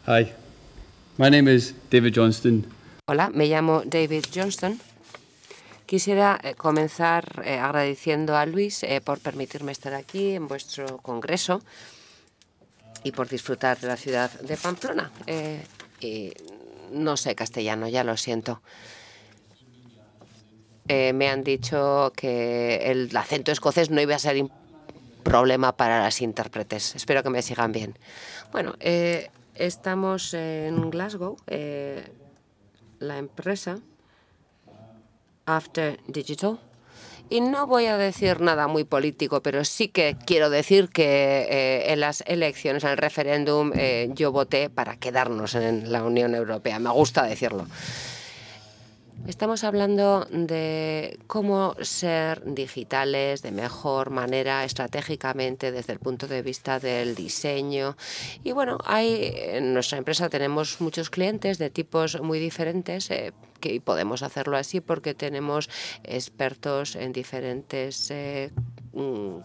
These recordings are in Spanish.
Hi, my name is David Johnston. Hola, me llamo David Johnston. Quisiera comenzar agradeciendo a Luis por permitirme estar aquí en vuestro congreso y por disfrutar de la ciudad de Pamplona. Y no sé castellano, ya lo siento. Me han dicho que el acento escocés no iba a ser un problema para las intérpretes. Espero que me sigan bien. Bueno, estamos en Glasgow, la empresa After Digital. Y no voy a decir nada muy político, pero sí que quiero decir que en las elecciones, en el referéndum, yo voté para quedarnos en la Unión Europea. Me gusta decirlo. Estamos hablando de cómo ser digitales de mejor manera, estratégicamente, desde el punto de vista del diseño. Y bueno, en nuestra empresa tenemos muchos clientes de tipos muy diferentes, que podemos hacerlo así porque tenemos expertos en diferentes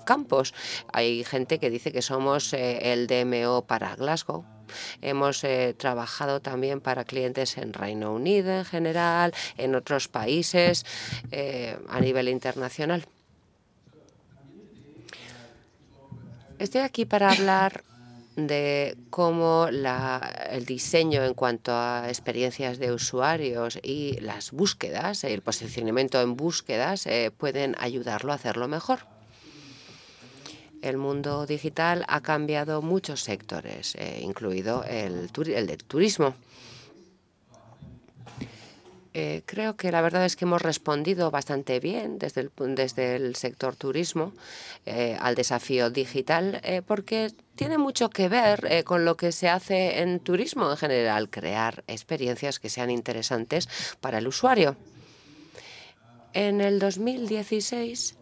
campos. Hay gente que dice que somos el DMO para Glasgow. Hemos trabajado también para clientes en Reino Unido en general, en otros países a nivel internacional. Estoy aquí para hablar de cómo el diseño en cuanto a experiencias de usuarios y las búsquedas, el posicionamiento en búsquedas, pueden ayudarlo a hacerlo mejor. El mundo digital ha cambiado muchos sectores, incluido el del turismo. Creo que la verdad es que hemos respondido bastante bien desde el sector turismo al desafío digital, porque tiene mucho que ver con lo que se hace en turismo en general, crear experiencias que sean interesantes para el usuario. En el 2016,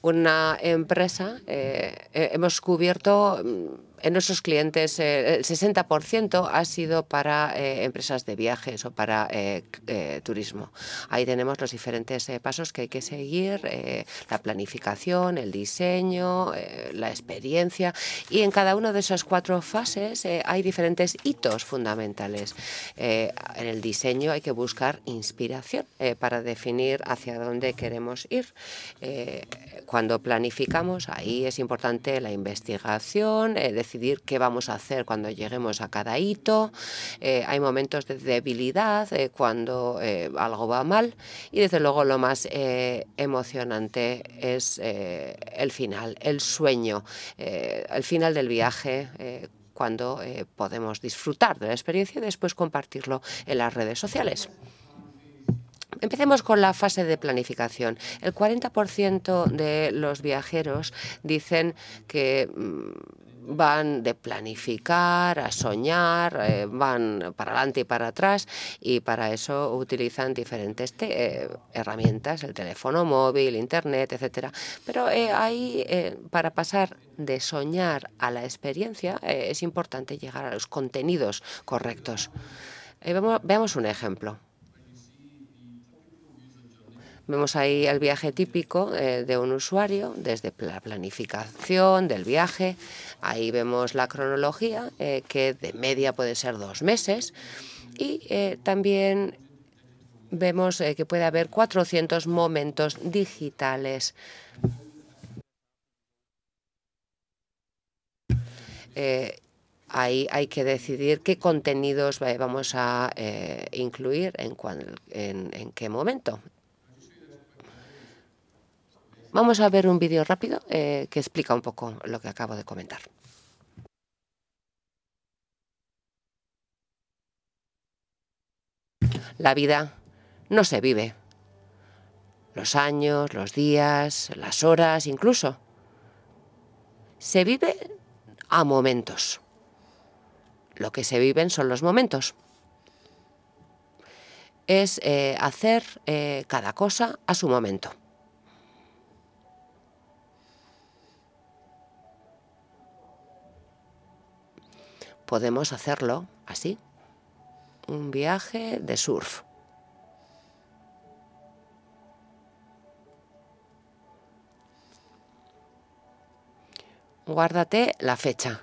una empresa, hemos cubierto en nuestros clientes el 60% ha sido para empresas de viajes o para turismo. Ahí tenemos los diferentes pasos que hay que seguir, la planificación, el diseño, la experiencia, y en cada una de esas 4 fases hay diferentes hitos fundamentales. En el diseño hay que buscar inspiración para definir hacia dónde queremos ir. Cuando planificamos, ahí es importante la investigación, decidir qué vamos a hacer cuando lleguemos a cada hito. Hay momentos de debilidad cuando algo va mal, y desde luego lo más emocionante es el final, el sueño, el final del viaje, cuando podemos disfrutar de la experiencia y después compartirlo en las redes sociales. Empecemos con la fase de planificación. El 40% de los viajeros dicen que van de planificar a soñar, van para adelante y para atrás, y para eso utilizan diferentes herramientas, el teléfono móvil, internet, etcétera. Pero para pasar de soñar a la experiencia es importante llegar a los contenidos correctos. Veamos un ejemplo. Vemos ahí el viaje típico de un usuario, desde la planificación del viaje. Ahí vemos la cronología, que de media puede ser 2 meses. Y también vemos que puede haber 400 momentos digitales. Ahí hay que decidir qué contenidos vamos a incluir en qué momento. Vamos a ver un vídeo rápido que explica un poco lo que acabo de comentar. La vida no se vive. Los años, los días, las horas, incluso. Se vive a momentos. Lo que se viven son los momentos. Es hacer cada cosa a su momento. Podemos hacerlo así. Un viaje de surf. Guárdate la fecha.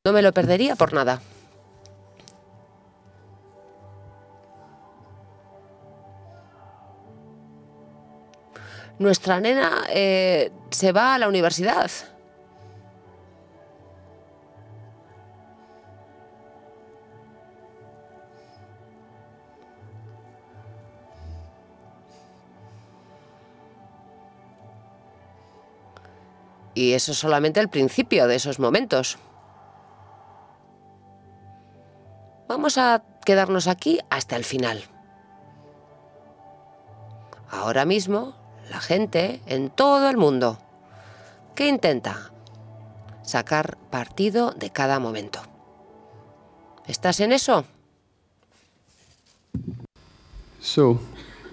No me lo perdería por nada. Nuestra nena se va a la universidad. Y eso es solamente el principio de esos momentos. Vamos a quedarnos aquí hasta el final. Ahora mismo, la gente en todo el mundo, ¿qué intenta? Sacar partido de cada momento. ¿Estás en eso? So,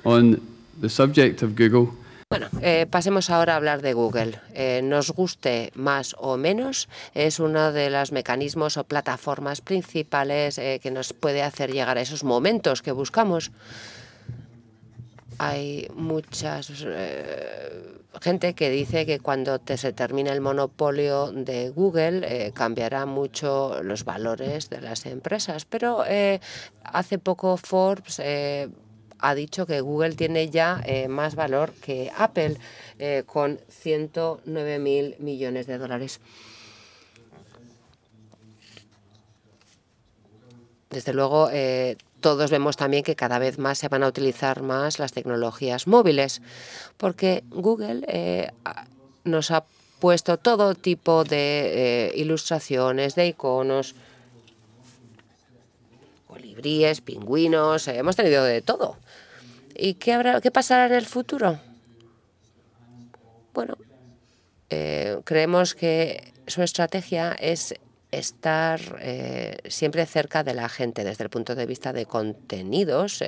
on the subject of Google, Bueno, pasemos ahora a hablar de Google. Nos guste más o menos, es uno de los mecanismos o plataformas principales que nos puede hacer llegar a esos momentos que buscamos. Hay mucha gente que dice que cuando se termine el monopolio de Google cambiará mucho los valores de las empresas, pero hace poco Forbes ha dicho que Google tiene ya más valor que Apple, con 109.000 millones de dólares. Desde luego, todos vemos también que cada vez más se van a utilizar más las tecnologías móviles, porque Google nos ha puesto todo tipo de ilustraciones, de iconos, colibríes, pingüinos, hemos tenido de todo. ¿Y qué pasará en el futuro? Bueno, creemos que su estrategia es estar siempre cerca de la gente desde el punto de vista de contenidos,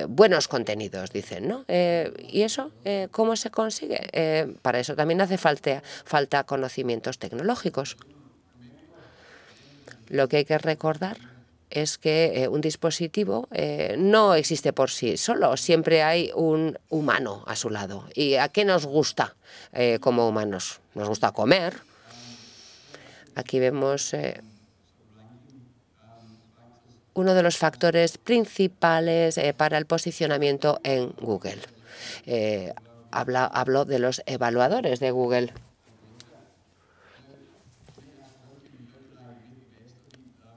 buenos contenidos, dicen, ¿no? ¿Y eso cómo se consigue? Para eso también hace falta conocimientos tecnológicos. Lo que hay que recordar es que un dispositivo no existe por sí solo, siempre hay un humano a su lado. ¿Y a qué nos gusta como humanos? Nos gusta comer. Aquí vemos uno de los factores principales para el posicionamiento en Google. Hablo de los evaluadores de Google.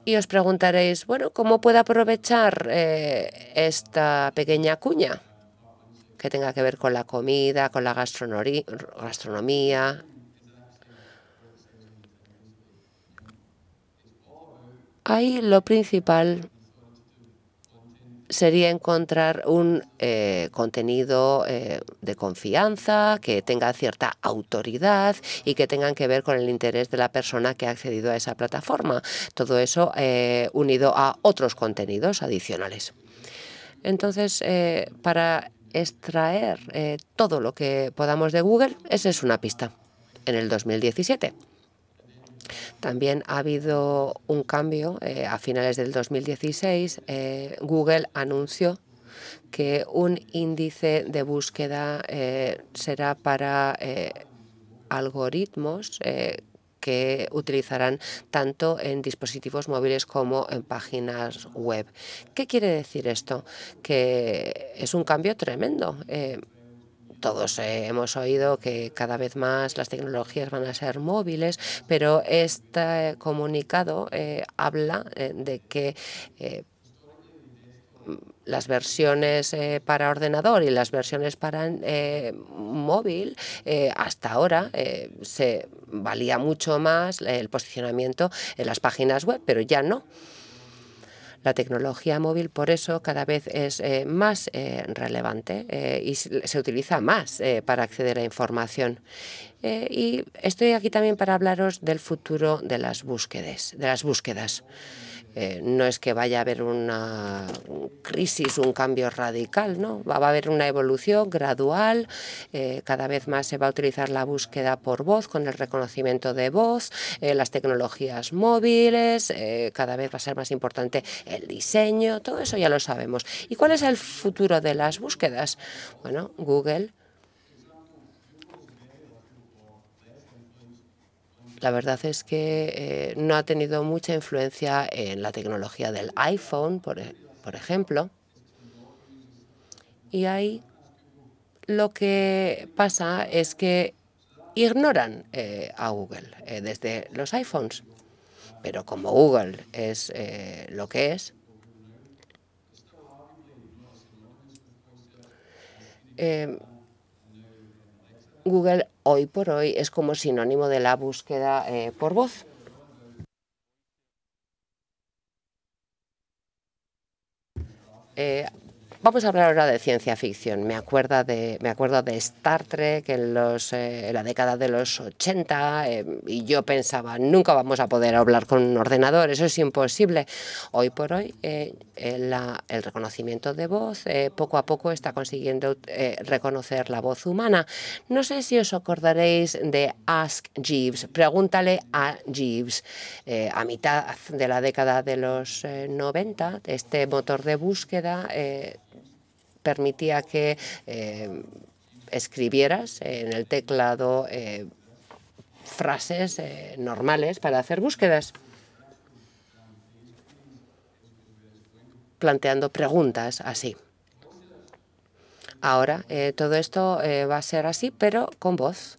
Y os preguntaréis, bueno, ¿cómo puedo aprovechar esta pequeña cuña que tenga que ver con la comida, con la gastronomía? Ahí lo principal sería encontrar un contenido de confianza, que tenga cierta autoridad y que tengan que ver con el interés de la persona que ha accedido a esa plataforma. Todo eso unido a otros contenidos adicionales. Entonces, para extraer todo lo que podamos de Google, esa es una pista. En el 2017. También ha habido un cambio. A finales del 2016, Google anunció que un índice de búsqueda será para algoritmos que utilizarán tanto en dispositivos móviles como en páginas web. ¿Qué quiere decir esto? Que es un cambio tremendo. Todos hemos oído que cada vez más las tecnologías van a ser móviles, pero este comunicado habla de que las versiones para ordenador y las versiones para móvil, hasta ahora se valía mucho más el posicionamiento en las páginas web, pero ya no. La tecnología móvil, por eso, cada vez es más relevante y se utiliza más para acceder a información. Y estoy aquí también para hablaros del futuro de las búsquedas. No es que vaya a haber una crisis, un cambio radical, ¿no? Va a haber una evolución gradual. Cada vez más se va a utilizar la búsqueda por voz, con el reconocimiento de voz, las tecnologías móviles, cada vez va a ser más importante el diseño, todo eso ya lo sabemos. ¿Y cuál es el futuro de las búsquedas? Bueno, Google La verdad es que no ha tenido mucha influencia en la tecnología del iPhone, por ejemplo. Y ahí lo que pasa es que ignoran a Google desde los iPhones. Pero como Google es lo que es, eh, Google hoy por hoy es como sinónimo de la búsqueda por voz. Eh, Vamos a hablar ahora de ciencia ficción. Me acuerdo de Star Trek en la década de los 80 y yo pensaba, nunca vamos a poder hablar con un ordenador, eso es imposible. Hoy por hoy el reconocimiento de voz poco a poco está consiguiendo reconocer la voz humana. No sé si os acordaréis de Ask Jeeves, pregúntale a Jeeves. A mitad de la década de los 90, este motor de búsqueda permitía que escribieras en el teclado frases normales para hacer búsquedas, planteando preguntas así. Ahora todo esto va a ser así, pero con voz.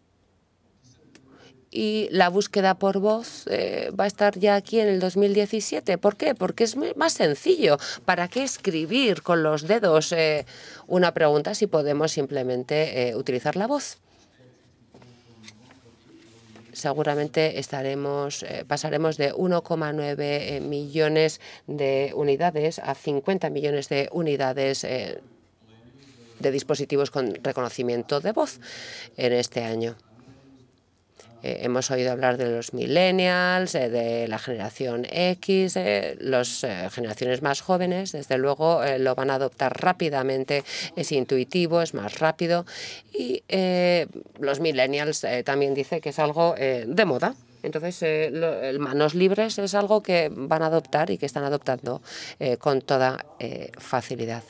Y la búsqueda por voz va a estar ya aquí en el 2017. ¿Por qué? Porque es más sencillo. ¿Para qué escribir con los dedos una pregunta si podemos simplemente utilizar la voz? Seguramente pasaremos de 1,9 millones de unidades a 50 millones de unidades de dispositivos con reconocimiento de voz en este año. Hemos oído hablar de los millennials, de la generación X, las generaciones más jóvenes, desde luego lo van a adoptar rápidamente, es intuitivo, es más rápido y los millennials también dice que es algo de moda. Entonces, manos libres es algo que van a adoptar y que están adoptando con toda facilidad.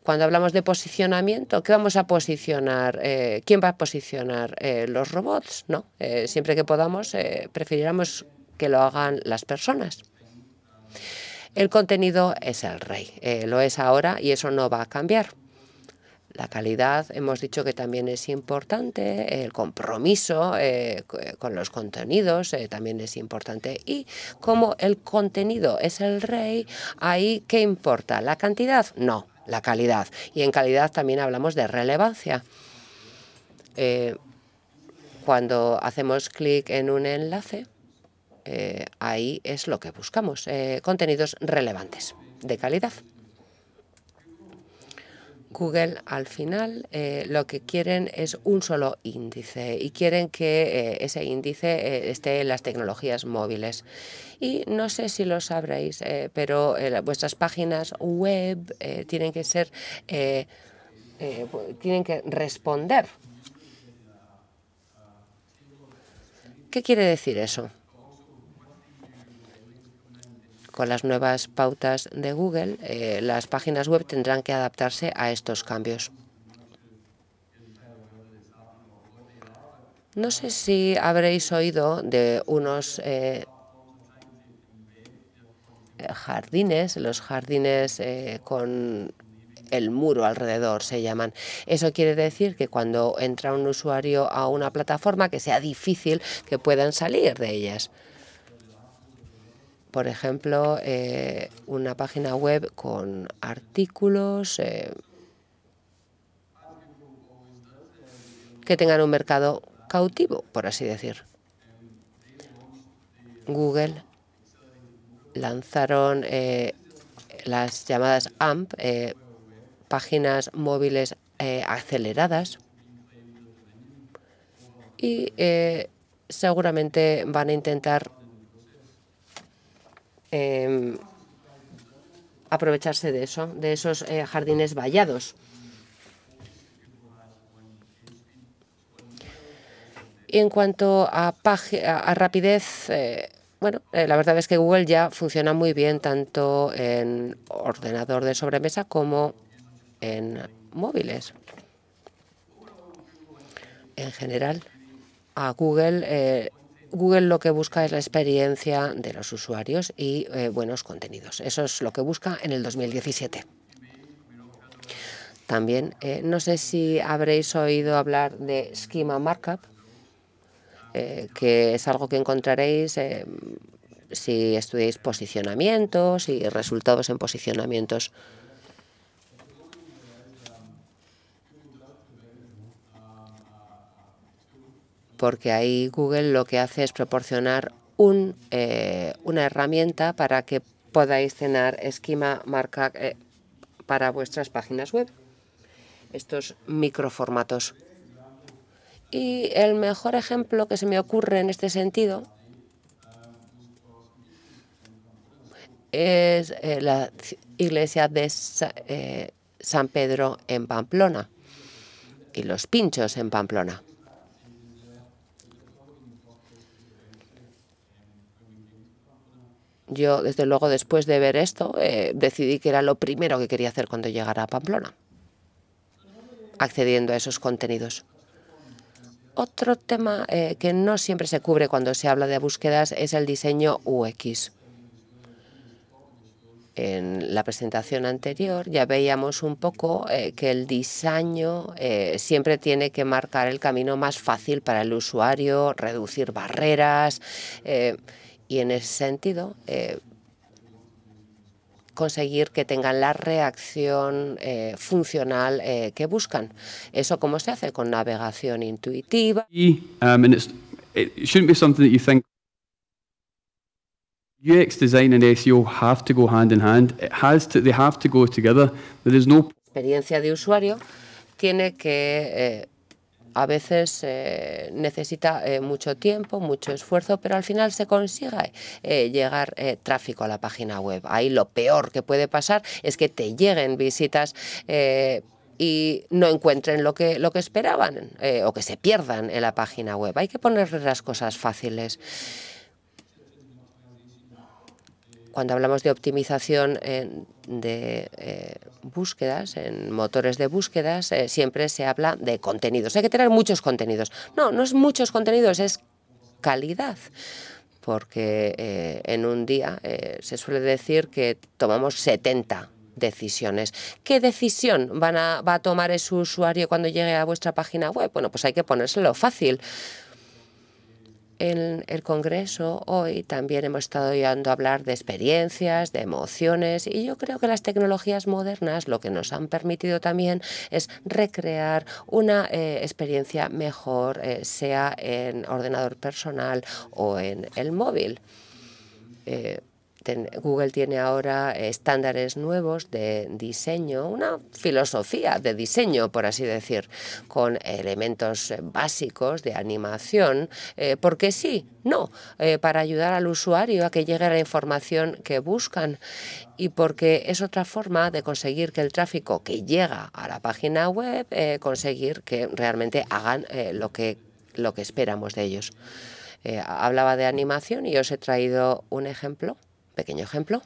Cuando hablamos de posicionamiento, ¿qué vamos a posicionar? ¿Quién va a posicionar? ¿Los robots? No. Siempre que podamos, preferiremos que lo hagan las personas. El contenido es el rey. Lo es ahora y eso no va a cambiar. La calidad, hemos dicho que también es importante, el compromiso con los contenidos también es importante. Y como el contenido es el rey, ahí ¿qué importa? ¿La cantidad? No, la calidad. Y en calidad también hablamos de relevancia. Cuando hacemos clic en un enlace, ahí es lo que buscamos, contenidos relevantes, de calidad. Google al final lo que quieren es un solo índice y quieren que ese índice esté en las tecnologías móviles. Y no sé si lo sabréis, pero vuestras páginas web tienen que ser, tienen que responder. ¿Qué quiere decir eso? Con las nuevas pautas de Google, las páginas web tendrán que adaptarse a estos cambios. No sé si habréis oído de unos jardines, los jardines con el muro alrededor se llaman. Eso quiere decir que cuando entra un usuario a una plataforma, que sea difícil que puedan salir de ellas. Por ejemplo, una página web con artículos que tengan un mercado cautivo, por así decir. Google lanzaron las llamadas AMP, páginas móviles aceleradas, y seguramente van a intentar aprovecharse de eso, de esos jardines vallados. Y en cuanto a rapidez, bueno, la verdad es que Google ya funciona muy bien tanto en ordenador de sobremesa como en móviles. En general, a Google, Google lo que busca es la experiencia de los usuarios y buenos contenidos. Eso es lo que busca en el 2017. También, no sé si habréis oído hablar de Schema Markup, que es algo que encontraréis si estudiáis posicionamientos y resultados en posicionamientos. Porque ahí Google lo que hace es proporcionar una herramienta para que podáis tener Schema Markup para vuestras páginas web, estos microformatos. Y el mejor ejemplo que se me ocurre en este sentido es la iglesia de San Pedro en Pamplona y los pinchos en Pamplona. Yo, desde luego, después de ver esto, decidí que era lo primero que quería hacer cuando llegara a Pamplona, accediendo a esos contenidos. Otro tema que no siempre se cubre cuando se habla de búsquedas es el diseño UX. En la presentación anterior ya veíamos un poco que el diseño siempre tiene que marcar el camino más fácil para el usuario, reducir barreras y en ese sentido conseguir que tengan la reacción funcional que buscan. ¿Eso cómo se hace? Con navegación intuitiva. And it shouldn't be something that you think UX design and SEO have to go hand in hand. They have to go together. There is no Experiencia de usuario tiene que a veces necesita mucho tiempo, mucho esfuerzo, pero al final se consigue llegar tráfico a la página web. Ahí lo peor que puede pasar es que te lleguen visitas y no encuentren lo que esperaban o que se pierdan en la página web. Hay que ponerle las cosas fáciles. Cuando hablamos de optimización de búsquedas, en motores de búsquedas, siempre se habla de contenidos. Hay que tener muchos contenidos. No, no es muchos contenidos, es calidad. Porque en un día se suele decir que tomamos 70 decisiones. ¿Qué decisión va a tomar ese usuario cuando llegue a vuestra página web? Bueno, pues hay que ponérselo fácil. En el Congreso hoy también hemos estado oyendo hablar de experiencias, de emociones, y yo creo que las tecnologías modernas lo que nos han permitido también es recrear una experiencia mejor, sea en ordenador personal o en el móvil. Google tiene ahora estándares nuevos de diseño, una filosofía de diseño, por así decir, con elementos básicos de animación, porque sí, no, para ayudar al usuario a que llegue a la información que buscan y porque es otra forma de conseguir que el tráfico que llega a la página web, conseguir que realmente hagan lo que esperamos de ellos. Hablaba de animación y os he traído un ejemplo. Pequeño ejemplo.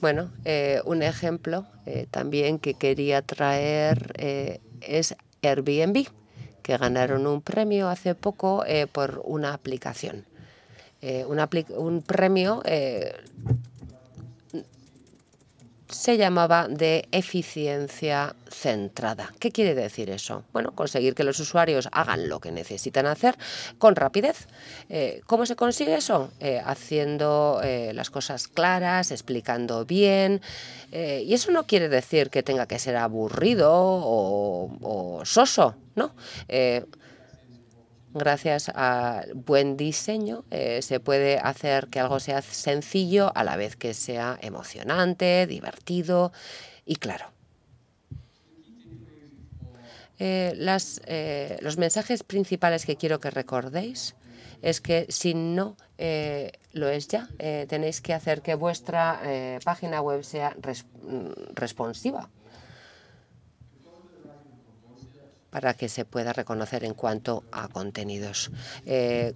Bueno, un ejemplo también que quería traer es Airbnb, que ganaron un premio hace poco por una aplicación. Un premio se llamaba de eficiencia centrada. ¿Qué quiere decir eso? Bueno, conseguir que los usuarios hagan lo que necesitan hacer con rapidez. ¿Cómo se consigue eso? Haciendo las cosas claras, explicando bien. Y eso no quiere decir que tenga que ser aburrido o soso, ¿no? Gracias al buen diseño se puede hacer que algo sea sencillo a la vez que sea emocionante, divertido y claro. Los mensajes principales que quiero que recordéis es que si no lo es ya, tenéis que hacer que vuestra página web sea responsiva, para que se pueda reconocer en cuanto a contenidos.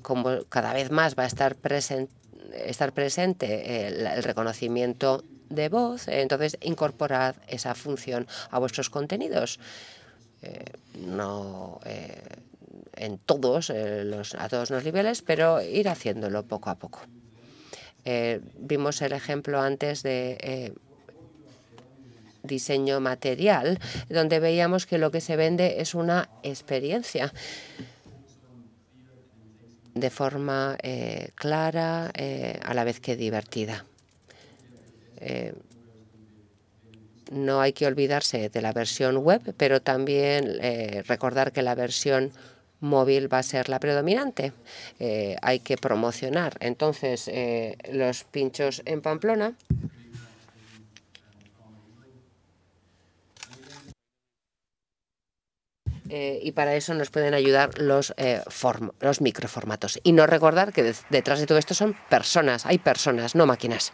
Como cada vez más va a estar presente el reconocimiento de voz, entonces incorporad esa función a vuestros contenidos. No en todos a todos los niveles, pero ir haciéndolo poco a poco. Vimos el ejemplo antes de diseño material, donde veíamos que lo que se vende es una experiencia de forma clara, a la vez que divertida. No hay que olvidarse de la versión web, pero también recordar que la versión móvil va a ser la predominante. Hay que promocionar entonces los pinchos en Pamplona. Y para eso nos pueden ayudar los microformatos. Y no recordar que detrás de todo esto son personas, hay personas, no máquinas.